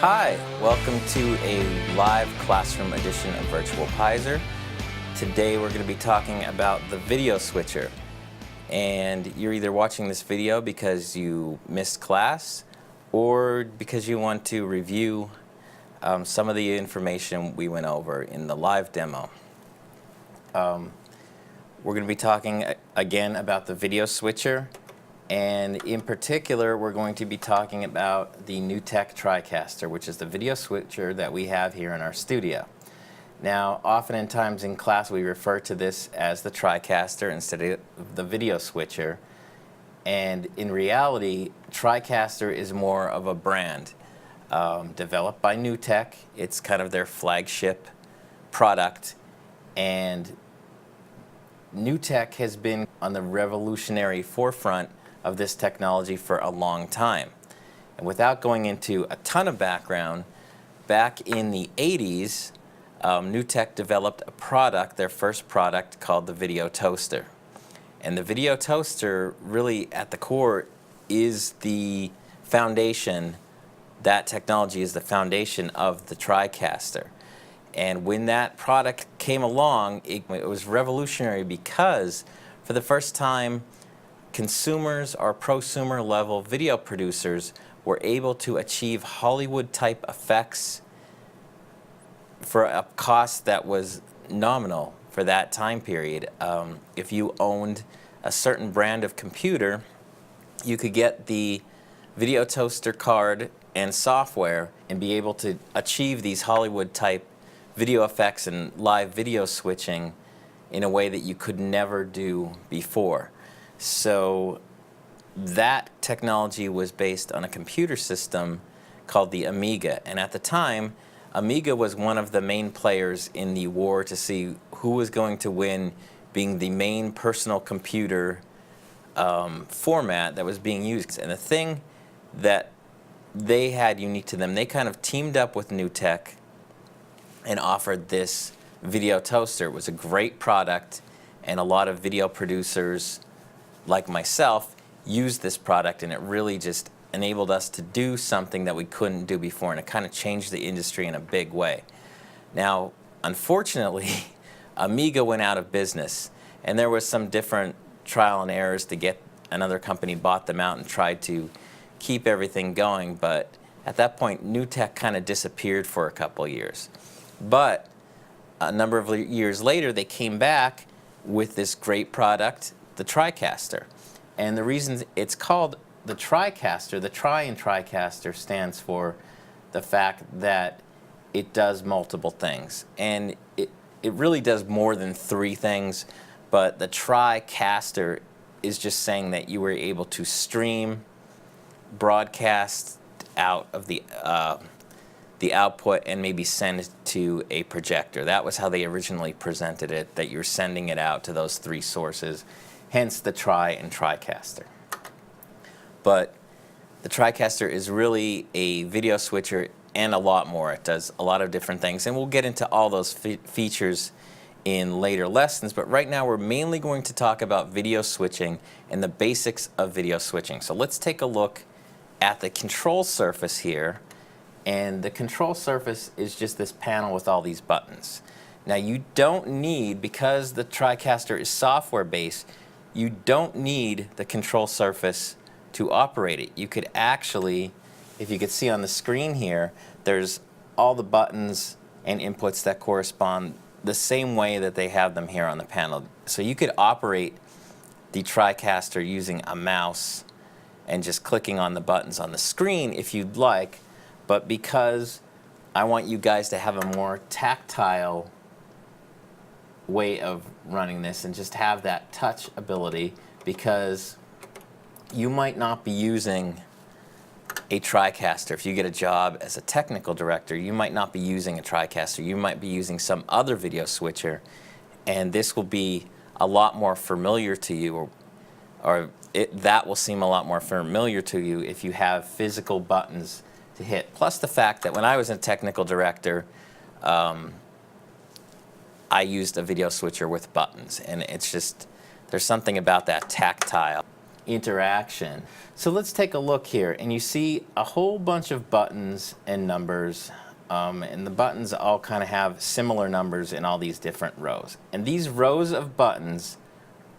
Hi, welcome to a live classroom edition of Virtual Peiser. Today we're going to be talking about the video switcher. And you're either watching this video because you missed class or because you want to review some of the information we went over in the live demo. We're going to be talking again about the video switcher. And in particular, we're going to be talking about the NewTek Tricaster, which is the video switcher that we have here in our studio. Now, oftentimes in class, we refer to this as the Tricaster instead of the video switcher. And in reality, Tricaster is more of a brand developed by NewTek. It's kind of their flagship product. And NewTek has been on the revolutionary forefront of this technology for a long time. And without going into a ton of background, back in the 80s, NewTek developed a product, their first product, called the video toaster. And the video toaster, really at the core, is the foundation. That technology is the foundation of the Tricaster. And when that product came along, it was revolutionary because for the first time, consumers or prosumer level video producers were able to achieve Hollywood type effects for a cost that was nominal for that time period. If you owned a certain brand of computer, you could get the video toaster card and software and be able to achieve these Hollywood type video effects and live video switching in a way that you could never do before. So that technology was based on a computer system called the Amiga. And at the time, Amiga was one of the main players in the war to see who was going to win, being the main personal computer format that was being used. And the thing that they had unique to them, they kind of teamed up with NewTek and offered this video toaster. It was a great product, and a lot of video producers like myself used this product, and it really just enabled us to do something that we couldn't do before, and it kind of changed the industry in a big way. Now, unfortunately, Amiga went out of business, and there was some different trial and errors to get another company bought them out and tried to keep everything going, but at that point, NewTek kind of disappeared for a couple years. But a number of years later, they came back with this great product, the Tricaster. And the reason it's called the Tricaster, the Tri in Tricaster stands for the fact that it does multiple things. And it really does more than 3 things, but the Tricaster is just saying that you were able to stream, broadcast out of the output and maybe send it to a projector. That was how they originally presented it, that you're sending it out to those 3 sources. Hence the Tri and Tricaster. But the Tricaster is really a video switcher and a lot more. It does a lot of different things, and we'll get into all those features in later lessons, but right now we're mainly going to talk about video switching and the basics of video switching. So let's take a look at the control surface here, and the control surface is just this panel with all these buttons. Now you don't need, because the Tricaster is software based, you don't need the control surface to operate it. You could actually, if you could see on the screen here, there's all the buttons and inputs that correspond the same way that they have them here on the panel. So you could operate the Tricaster using a mouse and just clicking on the buttons on the screen if you'd like, but because I want you guys to have a more tactile way of running this and just have that touch ability, because you might not be using a Tricaster. If you get a job as a technical director, you might not be using a Tricaster. You might be using some other video switcher, and this will be a lot more familiar to you, or that will seem a lot more familiar to you if you have physical buttons to hit. Plus the fact that when I was a technical director, I used a video switcher with buttons, and it's just, there's something about that tactile. interaction. So let's take a look here, and you see a whole bunch of buttons and numbers, and the buttons all kind of have similar numbers in all these different rows. And these rows of buttons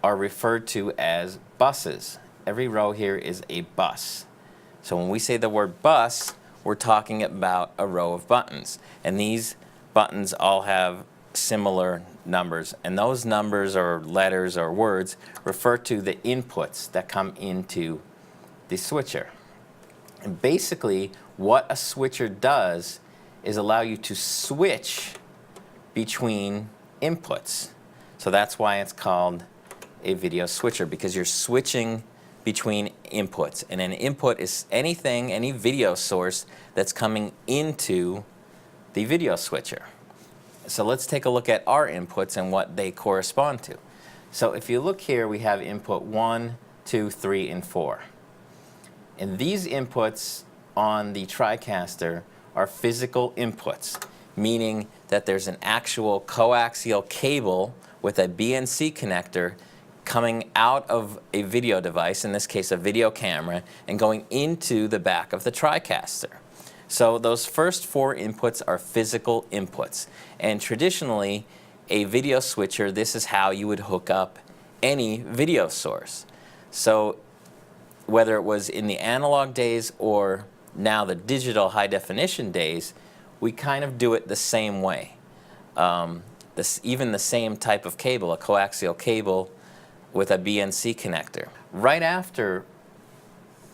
are referred to as buses. Every row here is a bus. So when we say the word bus, we're talking about a row of buttons. And these buttons all have similar numbers. And those numbers or letters or words refer to the inputs that come into the switcher. And basically, what a switcher does is allow you to switch between inputs. So that's why it's called a video switcher, because you're switching between inputs. And an input is anything, any video source that's coming into the video switcher. So let's take a look at our inputs and what they correspond to. So if you look here, we have input 1, 2, 3, and 4. And these inputs on the TriCaster are physical inputs, meaning that there's an actual coaxial cable with a BNC connector coming out of a video device, in this case a video camera, and going into the back of the TriCaster. So those first 4 inputs are physical inputs. And traditionally, a video switcher, this is how you would hook up any video source. So whether it was in the analog days or now the digital high definition days, we kind of do it the same way. Even the same type of cable, a coaxial cable with a BNC connector. Right after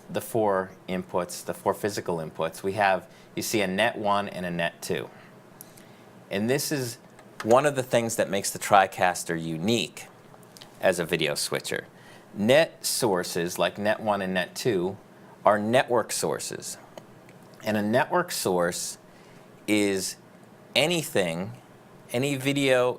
the 4 inputs, the 4 physical inputs, you see a net 1 and a net 2. And this is one of the things that makes the TriCaster unique as a video switcher. Net sources like net 1 and net 2 are network sources. And a network source is anything, any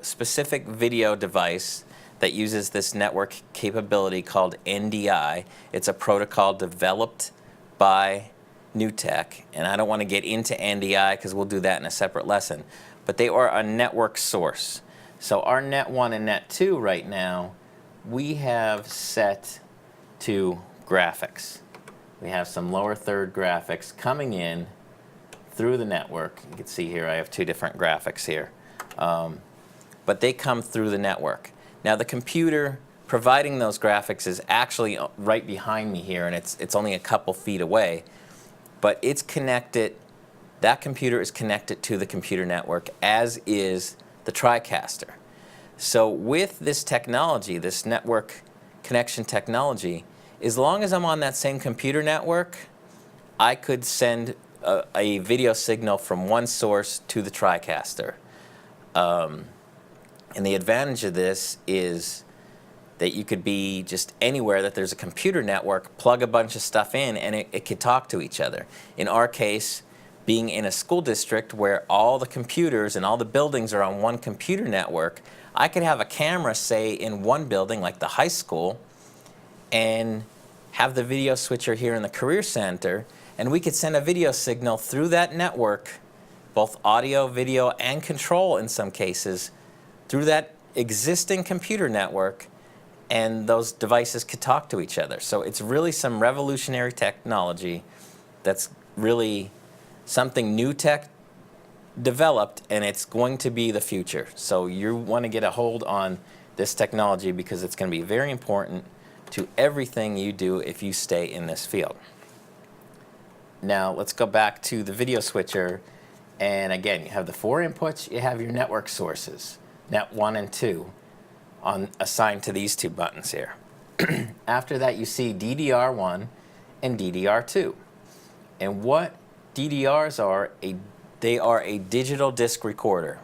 specific video device that uses this network capability called NDI. It's a protocol developed by NewTek, and I don't want to get into NDI because we'll do that in a separate lesson, but they are a network source. So our net 1 and net 2 right now, we have set to graphics. We have some lower third graphics coming in through the network. You can see here I have 2 different graphics here, but they come through the network. Now the computer providing those graphics is actually right behind me here, and it's only a couple feet away, but it's connected, that computer is connected to the computer network, as is the TriCaster. So with this technology, this network connection technology, as long as I'm on that same computer network, I could send a video signal from one source to the TriCaster. And the advantage of this is that you could be just anywhere that there's a computer network, plug a bunch of stuff in, and it could talk to each other. In our case, being in a school district where all the computers and all the buildings are on one computer network, I could have a camera, say, in one building, like the high school, and have the video switcher here in the Career Center, and we could send a video signal through that network, both audio, video, and control in some cases, through that existing computer network, and those devices could talk to each other. So it's really some revolutionary technology that's really something NewTek developed, and it's going to be the future. So you want to get a hold on this technology because it's going to be very important to everything you do if you stay in this field. Now let's go back to the video switcher, and again, you have the 4 inputs, you have your network sources, net 1 and 2, assigned to these 2 buttons here. After that, you see DDR1 and DDR2. And what DDRs are, they are a digital disc recorder.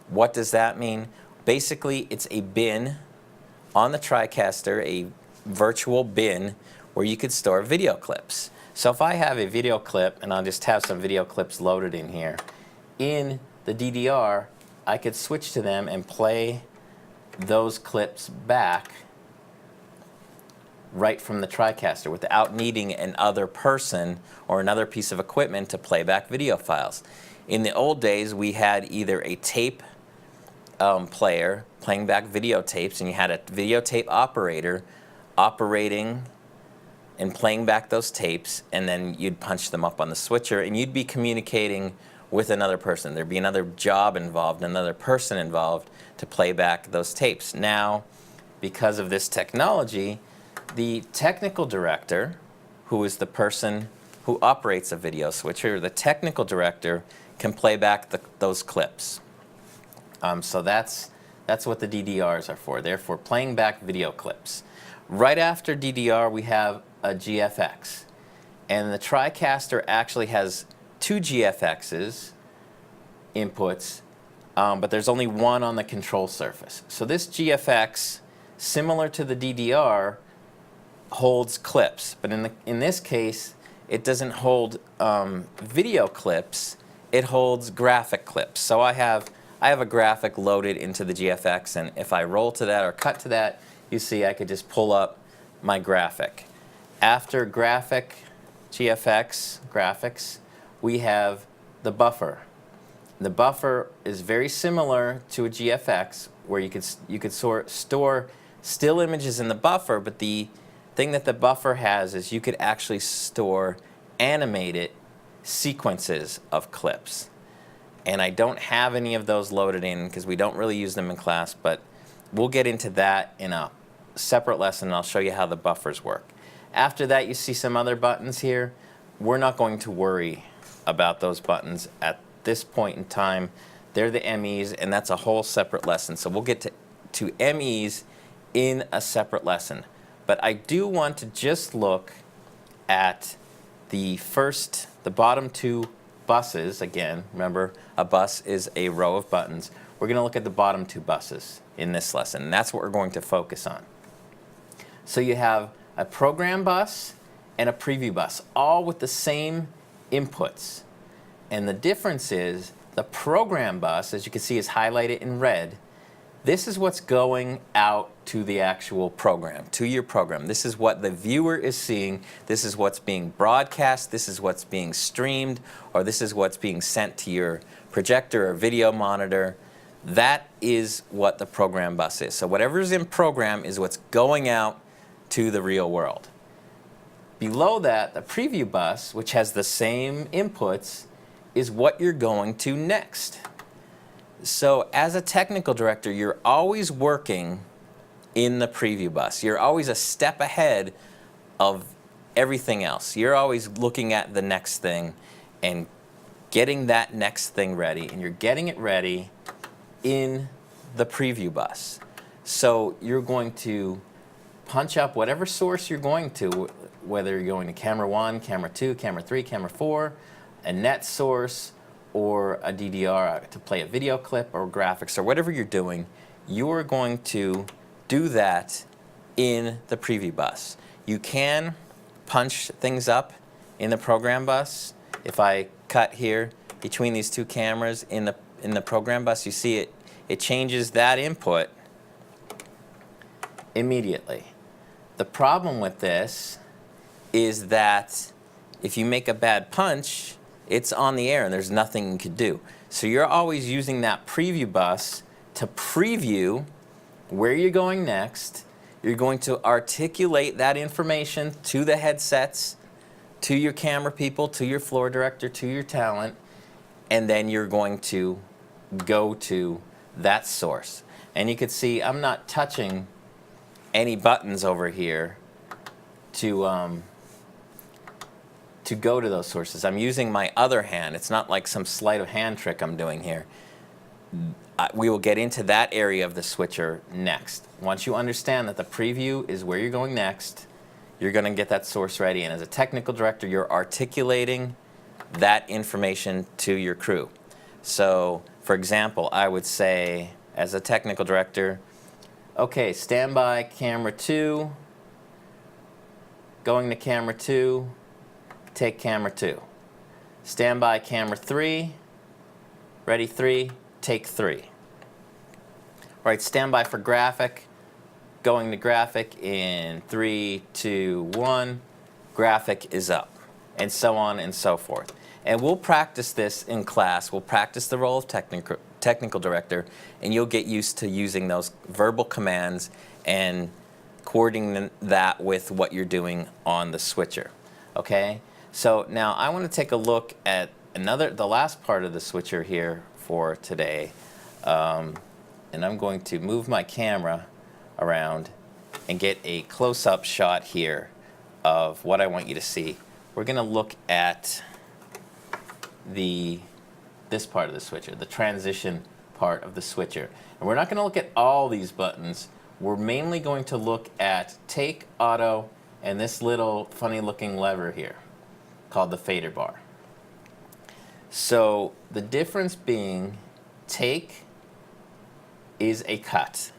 What does that mean? Basically, it's a bin on the TriCaster, a virtual bin where you could store video clips. So if I have a video clip, and I'll just have some video clips loaded in here, in the DDR, I could switch to them and play those clips back right from the TriCaster without needing another person or another piece of equipment to play back video files. In the old days, we had either a tape player playing back videotapes, and you had a videotape operator operating and playing back those tapes, and then you'd punch them up on the switcher, and you'd be communicating with another person. There'd be another job involved, another person involved to play back those tapes. Now, because of this technology, the technical director, who is the person who operates a video switcher, the technical director can play back those clips. So that's what the DDRs are for. They're for playing back video clips. Right after DDR, we have a GFX. And the Tricaster actually has two GFXs inputs, but there's only one on the control surface. So this GFX, similar to the DDR, holds clips. But in this case, it doesn't hold video clips. It holds graphic clips. So I have a graphic loaded into the GFX, and if I roll to that or cut to that, you see I could just pull up my graphic. After graphic, GFX, graphics, we have the buffer. The buffer is very similar to a GFX, where you could store still images in the buffer, but the thing that the buffer has is you could actually store animated sequences of clips. And I don't have any of those loaded in because we don't really use them in class, but we'll get into that in a separate lesson, and I'll show you how the buffers work. After that, you see some other buttons here. We're not going to worry about those buttons at this point in time. They're the MEs, and that's a whole separate lesson. So we'll get to MEs in a separate lesson. But I do want to just look at the bottom two buses. Again, remember, a bus is a row of buttons. We're going to look at the bottom two buses in this lesson, and that's what we're going to focus on. So you have a program bus and a preview bus, all with the same inputs. And the difference is the program bus, as you can see, is highlighted in red. This is what's going out to the actual program, to your program. This is what the viewer is seeing. This is what's being broadcast. This is what's being streamed, or this is what's being sent to your projector or video monitor. That is what the program bus is. So whatever's in program is what's going out to the real world. Below that, the preview bus, which has the same inputs, is what you're going to next. So as a technical director, you're always working in the preview bus. You're always a step ahead of everything else. You're always looking at the next thing and getting that next thing ready, and you're getting it ready in the preview bus. So you're going to punch up whatever source you're going to, whether you're going to camera 1, camera 2, camera 3, camera 4, a net source, or a DDR to play a video clip or graphics or whatever you're doing. You're going to do that in the preview bus. You can punch things up in the program bus. If I cut here between these two cameras in the program bus, you see it changes that input immediately. The problem with this is that if you make a bad punch, it's on the air and there's nothing you can do. So you're always using that preview bus to preview where you're going next. You're going to articulate that information to the headsets, to your camera people, to your floor director, to your talent, and then you're going to go to that source. And you can see I'm not touching any buttons over here to go to those sources. I'm using my other hand. It's not like some sleight of hand trick I'm doing here. We will get into that area of the switcher next. Once you understand that the preview is where you're going next, you're going to get that source ready. And as a technical director, you're articulating that information to your crew. So, for example, I would say, as a technical director, okay, stand by camera 2, going to camera 2, take camera 2. Stand by camera 3, ready 3, take 3. All right, stand by for graphic, going to graphic in 3, 2, 1, graphic is up, and so on and so forth. And we'll practice this in class. We'll practice the role of technical director, and you'll get used to using those verbal commands and coordinating that with what you're doing on the switcher. Okay, so now I want to take a look at the last part of the switcher here for today, and I'm going to move my camera around and get a close-up shot here of what I want you to see. We're going to look at this part of the switcher, the transition part of the switcher. And we're not going to look at all these buttons. We're mainly going to look at take, auto, and this little funny looking lever here called the fader bar. So the difference being, take is a cut.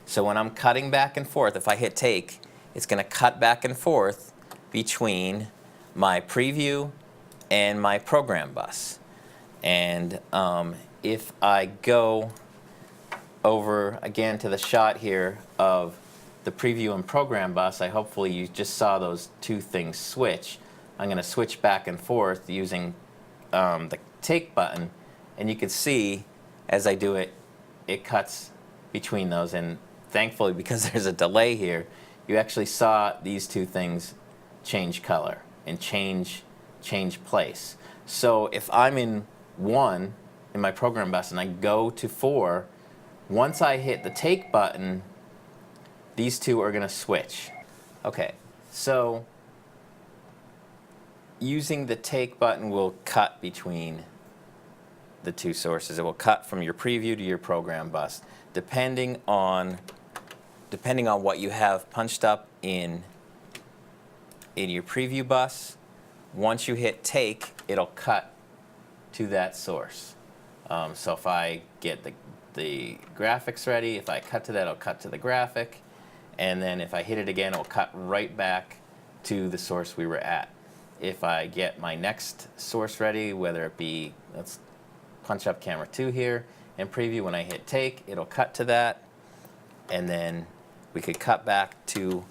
So when I'm cutting back and forth, if I hit take, it's going to cut back and forth between my preview and my program bus. And if I go over again to the shot here of the preview and program bus, hopefully you just saw those two things switch. I'm going to switch back and forth using the take button, and you can see as I do it, it cuts between those. And thankfully, because there's a delay here, you actually saw these two things change color and change place. So if I'm in 1 in my program bus and I go to 4, once I hit the take button, these two are going to switch. Okay, so using the take button will cut between the two sources. It will cut from your preview to your program bus, depending on what you have punched up in your preview bus. Once you hit take, it'll cut to that source. So if I get the graphics ready, if I cut to that, it'll cut to the graphic, and then if I hit it again, it'll cut right back to the source we were at. If I get my next source ready, whether it be, let's punch up camera 2 here and preview, when I hit take, it'll cut to that, and then we could cut back to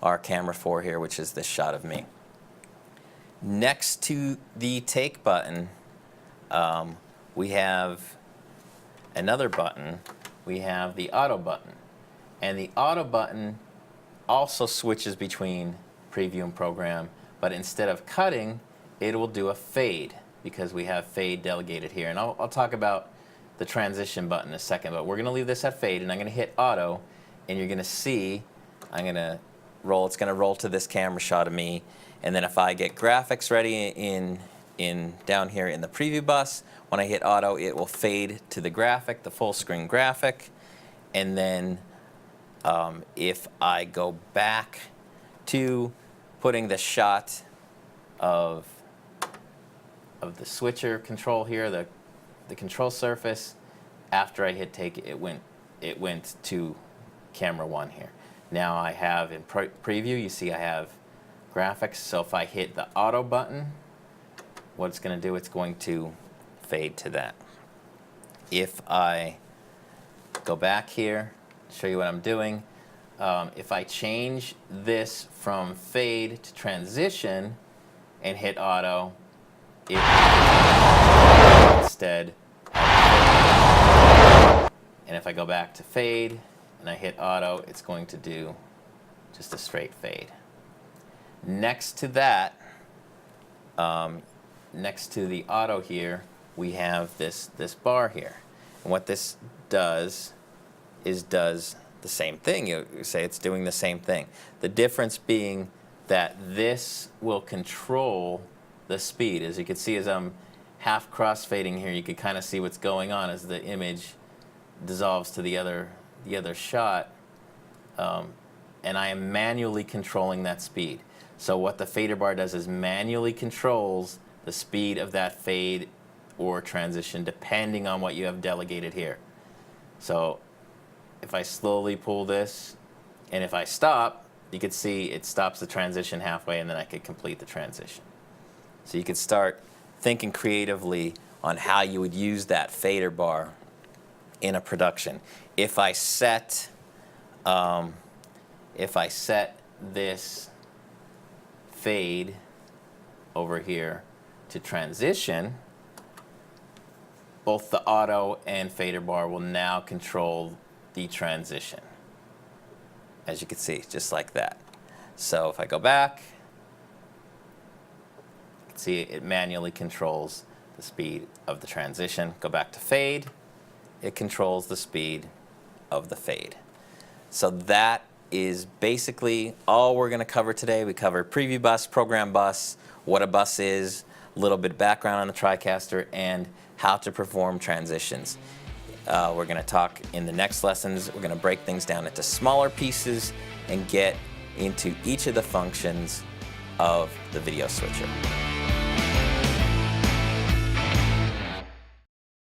our camera 4 here, which is this shot of me. Next to the take button, we have another button. We have the auto button. And the auto button also switches between preview and program, but instead of cutting, it will do a fade, because we have fade delegated here. And I'll talk about the transition button in a second, but we're going to leave this at fade, and I'm going to hit auto, and you're going to see, I'm going to roll, it's going to roll to this camera shot of me, and then if I get graphics ready in down here in the preview bus, when I hit auto, it will fade to the graphic, the full screen graphic, and then if I go back to putting the shot of the switcher control here, the control surface, after I hit take, it went to camera 1 here. Now I have in preview, you see I have graphics, so if I hit the auto button, what it's going to do, it's going to fade to that. If I go back here, show you what I'm doing, if I change this from fade to transition and hit auto, it instead. And if I go back to fade and I hit auto, it's going to do just a straight fade. Next to that, next to the auto here, we have this bar here. And what this does is does the same thing. You say it's doing the same thing. The difference being that this will control the speed. As you can see, as I'm half crossfading here, you can kind of see what's going on as the image dissolves to the other shot, and I am manually controlling that speed. So what the fader bar does is manually controls the speed of that fade or transition depending on what you have delegated here. So if I slowly pull this, and if I stop, you can see it stops the transition halfway, and then I could complete the transition. So you could start thinking creatively on how you would use that fader bar in a production. If I set this fade over here to transition, both the auto and fader bar will now control the transition. as you can see, just like that. So if I go back, see it manually controls the speed of the transition. Go back to fade, it controls the speed of the fade. So that is basically all we're going to cover today. We covered preview bus, program bus, what a bus is, a little bit of background on the TriCaster, and how to perform transitions. We're going to talk in the next lessons. We're going to break things down into smaller pieces and get into each of the functions of the video switcher.